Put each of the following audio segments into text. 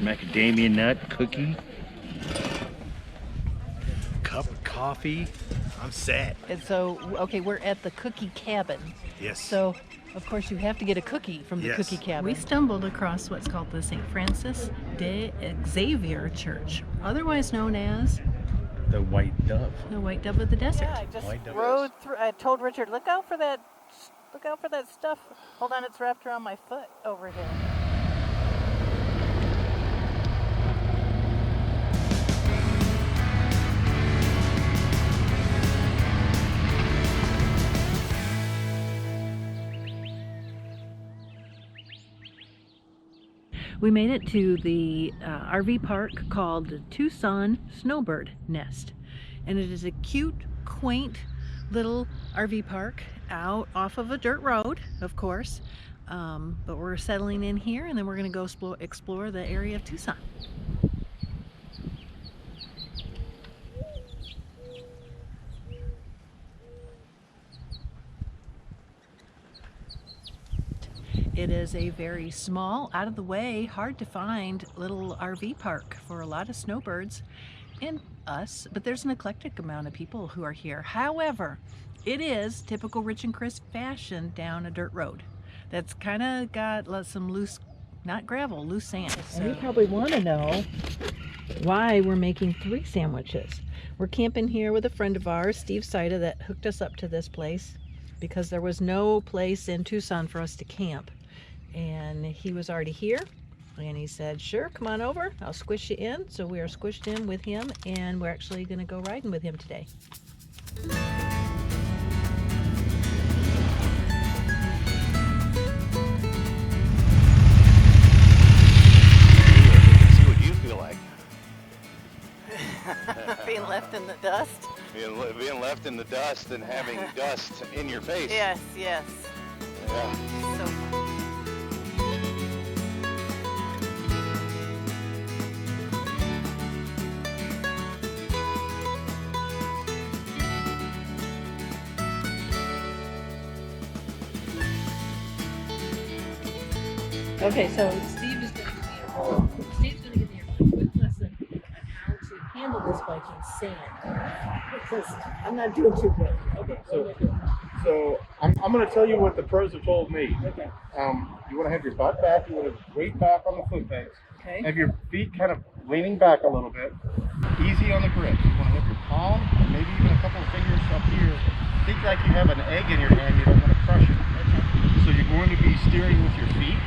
macadamia nut cookie, cup of coffee. I'm set. And so, okay, we're at the cookie cabin. Yes. So, of course, you have to get a cookie from the cookie cabin. We stumbled across what's called the St. Francis de Xavier Church, otherwise known as The White Dove. the White Dove of the Desert. Yeah, I just rode through. I told Richard, look out for that stuff. Hold on, it's wrapped around my foot over here. We made it to the RV park called the Tucson Snowbird Nest. And it is a cute, quaint little RV park out off of a dirt road, of course. But we're settling in here, and then we're going to go explore the area of Tucson. It is a very small, out of the way, hard to find little RV park for a lot of snowbirds and us, but there's an eclectic amount of people who are here. However, it is typical Rich and Chris fashion down a dirt road that's kind of got some loose, not gravel, loose sand. And you probably want to know why we're making 3 sandwiches. We're camping here with a friend of ours, Steve Saida, that hooked us up to this place because there was no place in Tucson for us to camp. And he was already here, and he said, sure, come on over, I'll squish you in. So we are squished in with him, and we're actually going to go riding with him today. See what you feel like. Being left in the dust. Being left in the dust and having dust in your face. Yes, yes. Yeah. So Okay, so Steve's going to give me a quick lesson on how to handle this bike in sand, because I'm not doing too good. Okay, So I'm going to tell you what the pros have told me. Okay. You want to have your butt back. You want to weight back on the foot pegs. Okay. Have your feet kind of leaning back a little bit. Easy on the grip. You want to have your palm, and maybe even a couple of fingers up here. Think like you have an egg in your hand. You don't want to crush it. Okay. So you're going to be steering with your feet.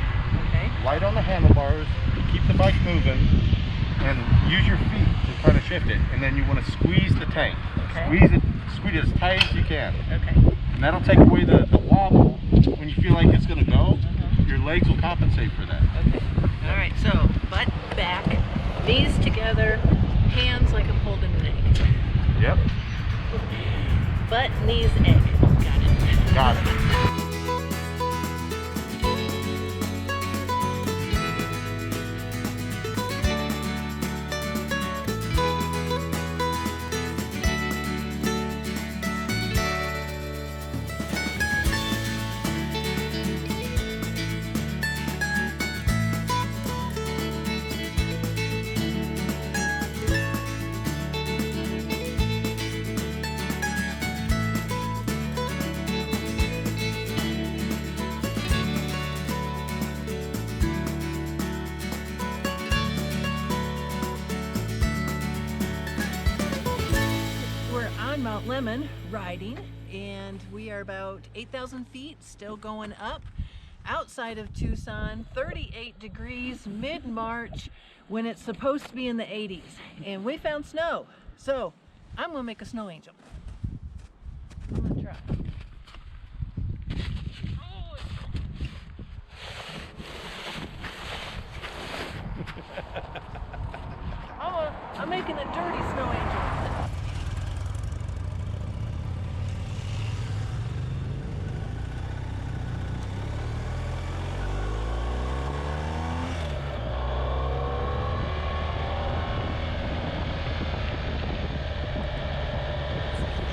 Okay. Light on the handlebars. Keep the bike moving, and use your feet to kind of shift it. And then you want to squeeze the tank. Okay. Squeeze it as tight as you can. Okay. And that'll take away the wobble. When you feel like it's going to go, your legs will compensate for that. Okay. All right. So butt back, knees together, hands like I'm holding an egg. Yep. Butt, knees, egg. Got it. Got it. Mount Lemmon riding, and we are about 8,000 feet, still going up outside of Tucson. 38 degrees, mid-March, when it's supposed to be in the 80s, and we found snow. So I'm gonna make a snow angel. I'm gonna try. I'm making a dirty snow angel.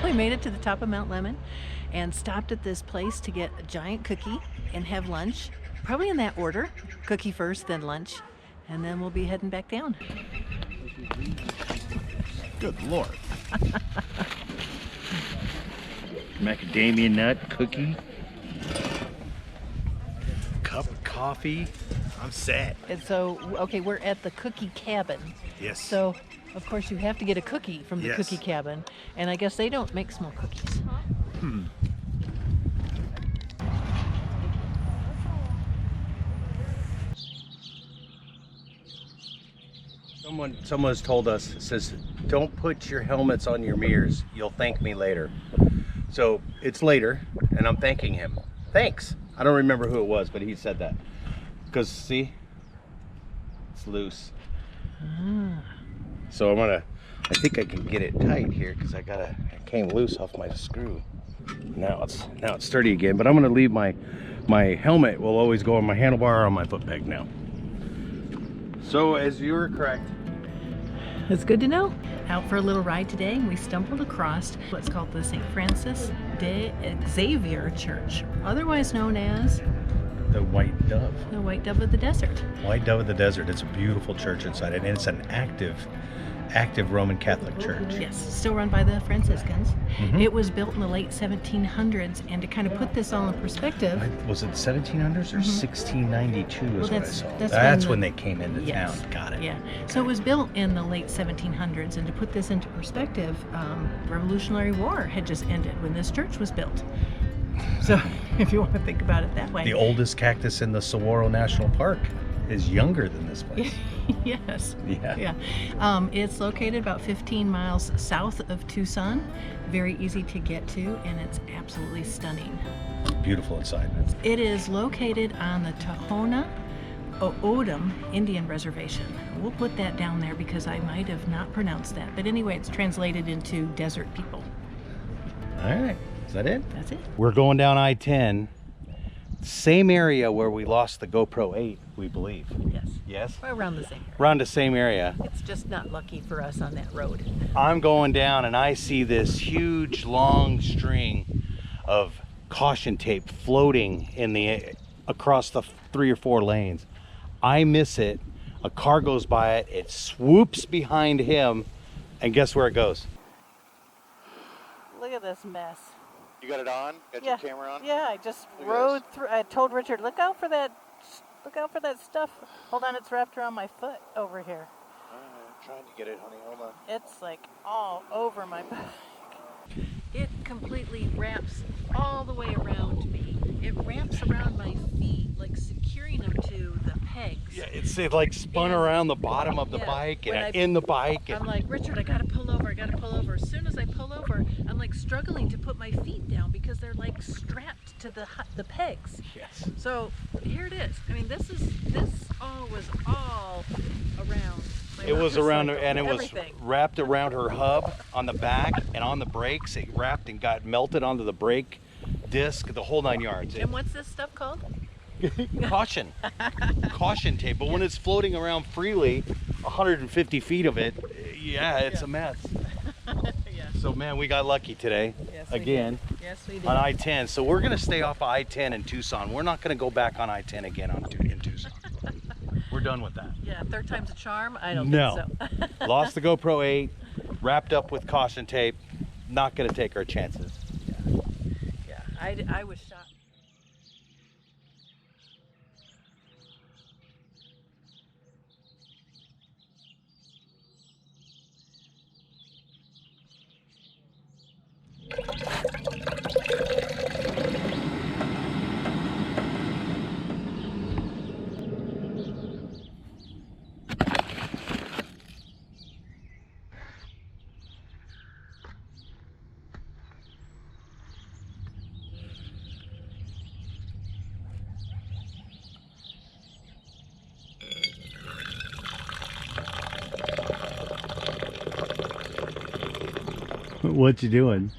We made it to the top of Mount Lemmon and stopped at this place to get a giant cookie and have lunch, probably in that order, cookie first, then lunch. and then we'll be heading back down. Good Lord. Macadamia nut cookie. Cup of coffee. I'm set. And so, okay, we're at the cookie cabin. Yes. So, of course, you have to get a cookie from the Yes. cookie cabin. And I guess they don't make small cookies. Someone's told us, says, don't put your helmets on your mirrors. You'll thank me later. So it's later, and I'm thanking him. Thanks. I don't remember who it was, but he said that. Because see, it's loose. So I think I can get it tight here because it came loose off my screw. Now it's sturdy again, but I'm gonna leave my helmet will always go on my handlebar or on my foot peg now. So as you were correct. It's good to know. Out for a little ride today, and we stumbled across what's called the St. Francis de Xavier Church, otherwise known as The White Dove. the White Dove of the Desert. White Dove of the Desert. It's a beautiful church inside it, and it's an active Roman Catholic church. Yes, still run by the Franciscans. Mhm. It was built in the late 1700s, and to kind of put this all in perspective, Was it 1700s or 1692 is what I saw. that's That's when when the- they came into yes, town. Got it. yeah. So it was built in the late 1700s, and to put this into perspective, Revolutionary War had just ended when this church was built. So if you want to think about it that way. The oldest cactus in the Saguaro National Park is younger than this place. Yes. Yeah. Yeah. It's located about 15 miles south of Tucson. Very easy to get to, and it's absolutely stunning. Beautiful inside. It is located on the Tohono O'odham Indian Reservation. We'll put that down there because I might have not pronounced that. But anyway, it's translated into desert people. All right. Is that it? That's it. We're going down I-10. Same area where we lost the GoPro 8, we believe. Yes. Yes? We're around the same. Around the same area. It's just not lucky for us on that road. I'm going down and I see this huge long string of caution tape floating across the 3 or 4 lanes. I miss it. A car goes by it. It swoops behind him, and guess where it goes? Look at this mess. You got it on? Got Yeah. your camera on? Yeah, I just Look at rode through. I told Richard, look out for that stuff. Hold on, it's wrapped around my foot over here. I'm trying to get it, honey. Hold on. It's like all over my back. It completely wraps all the way around me. It wraps around my feet, like securing them to the pegs. Yeah, it's like spun around the bottom of the Yeah, bike when and in the bike. I'm like, Richard, I gotta pull over, I gotta pull over. As soon as I pull over, I'm like struggling to put my feet down because they're like strapped to the pegs. Yes. So here it is. I mean, this all was all around. It was around her, and it was everything. wrapped around her hub on the back and on the brakes. It wrapped and got melted onto the brake disc, the whole 9 yards. And what's this stuff called? Caution tape. But when it's floating around freely, 150 feet of it, yeah, it's a mess. Yeah. So man, we got lucky today. Yes, we again did. Yes, we did. on I-10. So we're gonna stay off I-10 in Tucson. We're not gonna go back on I-10 again in Tucson. We're done with that. Yeah, third time's a charm. I don't No. think so. Lost the GoPro 8, wrapped up with caution tape. Not gonna take our chances. Yeah, I was shocked. What you doing?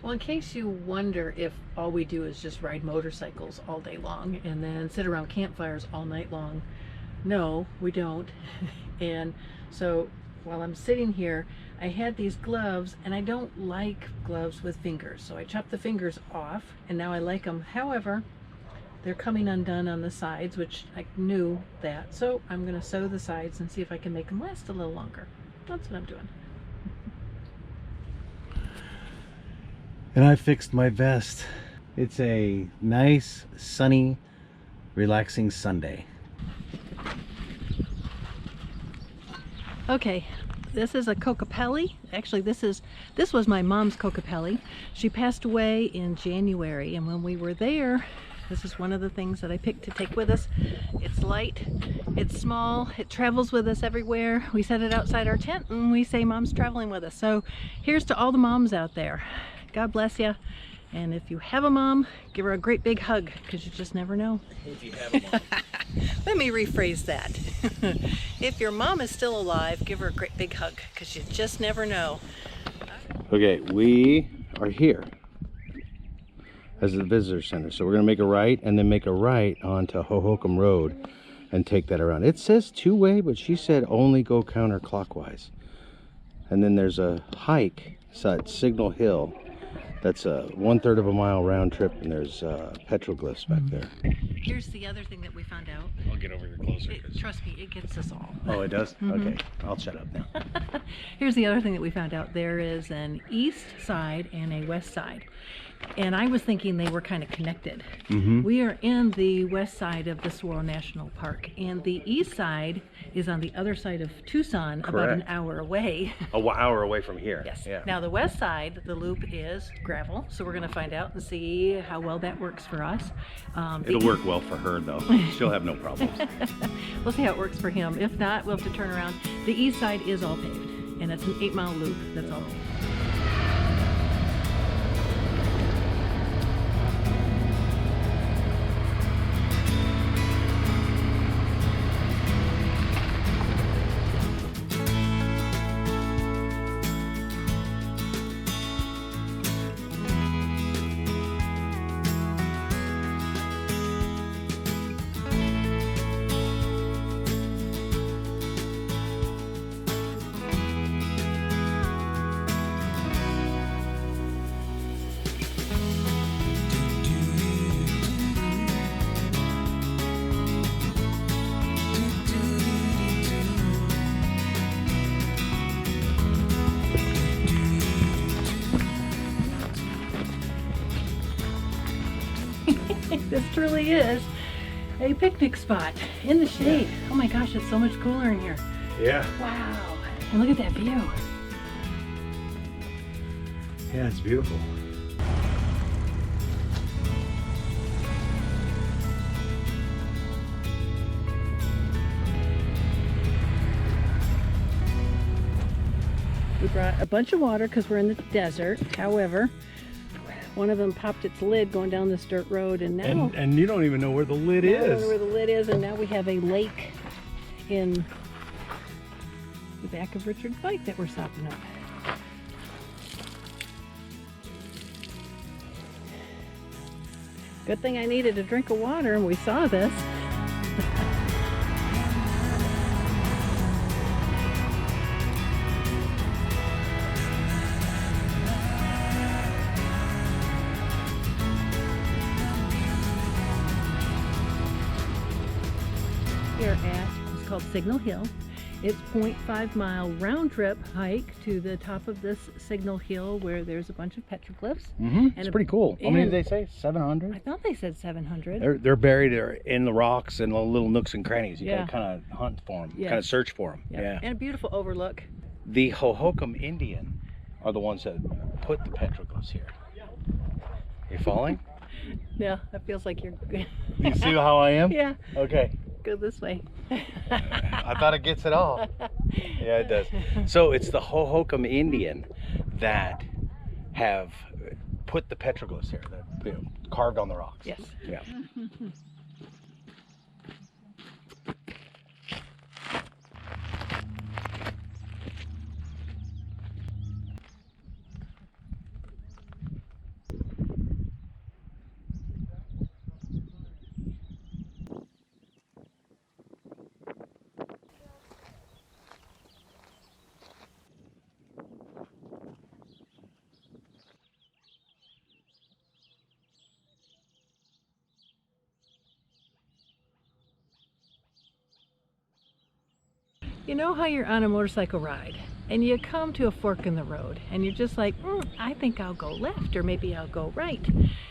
Well, in case you wonder if all we do is just ride motorcycles all day long and then sit around campfires all night long, no, we don't. And so while I'm sitting here, I had these gloves, and I don't like gloves with fingers, so I chopped the fingers off, and now I like them. However, they're coming undone on the sides, which I knew that. So I'm going to sew the sides and see if I can make them last a little longer. That's what I'm doing. And I fixed my vest. It's a nice, sunny, relaxing Sunday. Okay, this is a Cocapelli. Actually, this was my mom's Cocapelli. She passed away in January, and when we were there, this is one of the things that I picked to take with us. It's light, it's small, it travels with us everywhere. We set it outside our tent and we say Mom's traveling with us. So here's to all the moms out there. God bless you. And if you have a mom, give her a great big hug, because you just never know. If you have a mom. Let me rephrase that. If your mom is still alive, give her a great big hug, because you just never know. Okay, we are here as the visitor center. So we're gonna make a right and then make a right onto Hohokam Road and take that around. It says two-way, but she said only go counterclockwise. And then there's a hike, so it's Signal Hill. That's a 1/3 of a mile round trip, and there's petroglyphs back there. Here's the other thing that we found out. I'll get over here closer. Trust me, it gets us all. Oh, it does? Okay, I'll shut up now. Here's the other thing that we found out. There is an east side and a west side. And I was thinking they were kind of connected. We are in the west side of the Saguaro National Park, and the east side is on the other side of Tucson, about an hour away. An hour away from here. Yes. Yeah. Now the west side, the loop is gravel, so we're going to find out and see how well that works for us. It'll work well for her, though. She'll have no problems. We'll see how it works for him. If not, we'll have to turn around. The east side is all paved, and it's an 8-mile loop. That's all paved. This truly is a picnic spot in the shade. Oh my gosh, it's so much cooler in here. Yeah. Wow. And look at that view. Yeah, it's beautiful. We brought a bunch of water because we're in the desert. However, one of them popped its lid going down this dirt road, and now And you don't even know where the lid I don't know where the lid is, and now we have a lake in the back of Richard's bike that we're stopping up. Good thing I needed a drink of water and we saw this. Here at, it's called Signal Hill. It's 0.5 mile round trip hike to the top of this Signal Hill where there's a bunch of petroglyphs. It's pretty cool. How many did they say? 700? I thought they said 700. They're buried in the rocks and little nooks and crannies. You Yeah. gotta kind of hunt for them, Yes. kind of search for them. Yep. Yeah. And a beautiful overlook. The Hohokam Indian are the ones that put the petroglyphs here. You following? Yeah, that feels like you're You see how I am? Yeah, Okay. go this way. I thought it gets it all. Yeah, it does. So it's the Hohokam Indian that have put the petroglyphs here, that carved on the rocks. Yes. Yeah. You know how you're on a motorcycle ride and you come to a fork in the road and you're just like, I think I'll go left or maybe I'll go right.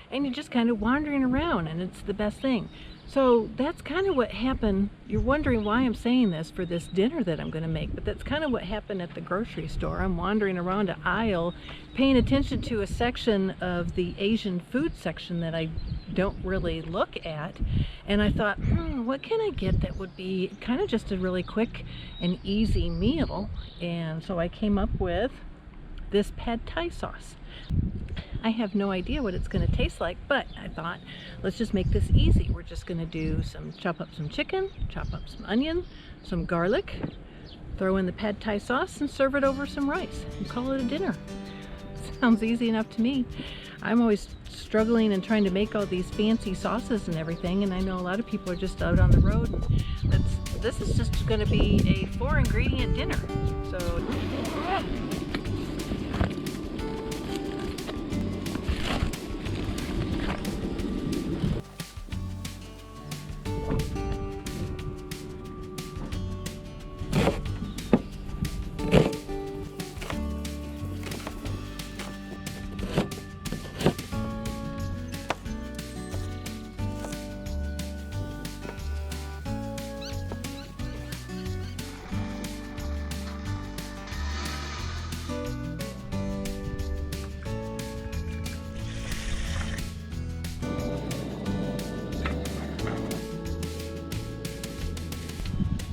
And you're just kind of wandering around and it's the best thing. So that's kind of what happened. You're wondering why I'm saying this for this dinner that I'm going to make, but that's kind of what happened at the grocery store. I'm wandering around an aisle, paying attention to a section of the Asian food section that I don't really look at. And I thought, what can I get that would be kind of just a really quick and easy meal? And so I came up with this pad thai sauce. I have no idea what it's going to taste like, but I thought, let's just make this easy. We're just going to do chop up some chicken, chop up some onion, some garlic, throw in the pad thai sauce and serve it over some rice and call it a dinner. Sounds easy enough to me. I'm always struggling and trying to make all these fancy sauces and everything, and I know a lot of people are just out on the road, and this is just going to be a 4-ingredient dinner.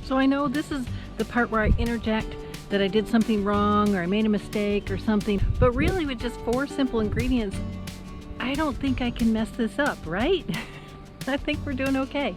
So I know this is the part where I interject that I did something wrong or I made a mistake or something, but really with just 4 simple ingredients, I don't think I can mess this up, right? I think we're doing okay.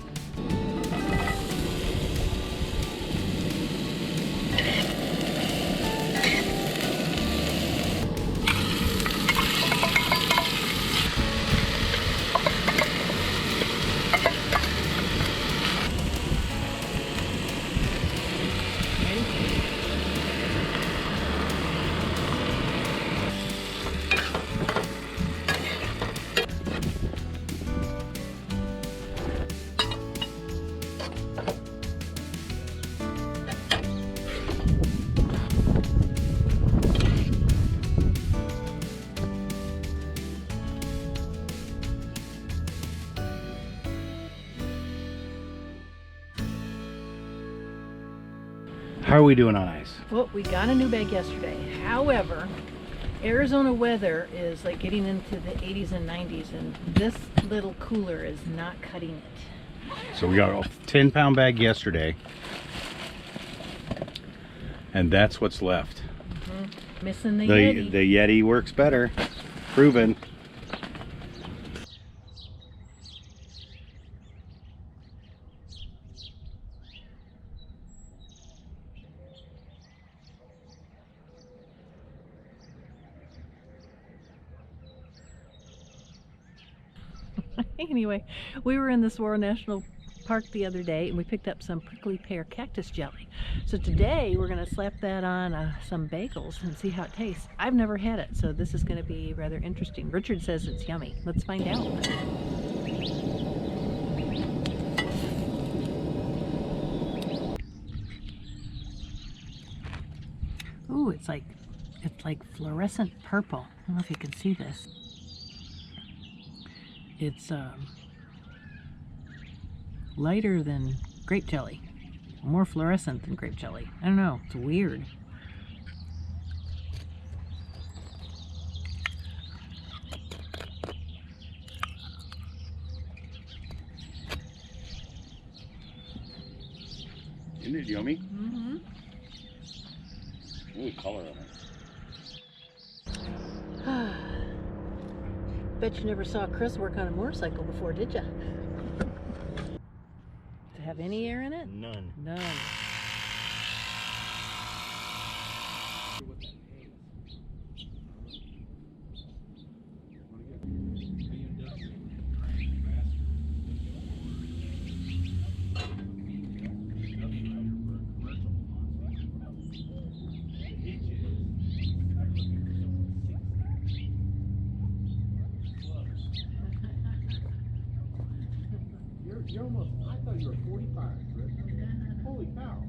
How are we doing on ice? Well, we got a new bag yesterday. However, Arizona weather is like getting into the 80s and 90s, and this little cooler is not cutting it. So we got a 10-pound bag yesterday, and that's what's left. Missing the Yeti. The Yeti works better. Proven. Anyway, we were in the Saguaro National Park the other day and we picked up some prickly pear cactus jelly. So today we're going to slap that on some bagels and see how it tastes. I've never had it, so this is going to be rather interesting. Richard says it's yummy. Let's find out. Ooh, it's like fluorescent purple. I don't know if you can see this. It's lighter than grape jelly, more fluorescent than grape jelly. I don't know, it's weird. Isn't it yummy? Mm-hmm. Ooh, color on it. Bet you never saw Chris work on a motorcycle before, did ya? Does it have any air in it? None. None. You're almost, I thought you were 45, Chris. Holy cow.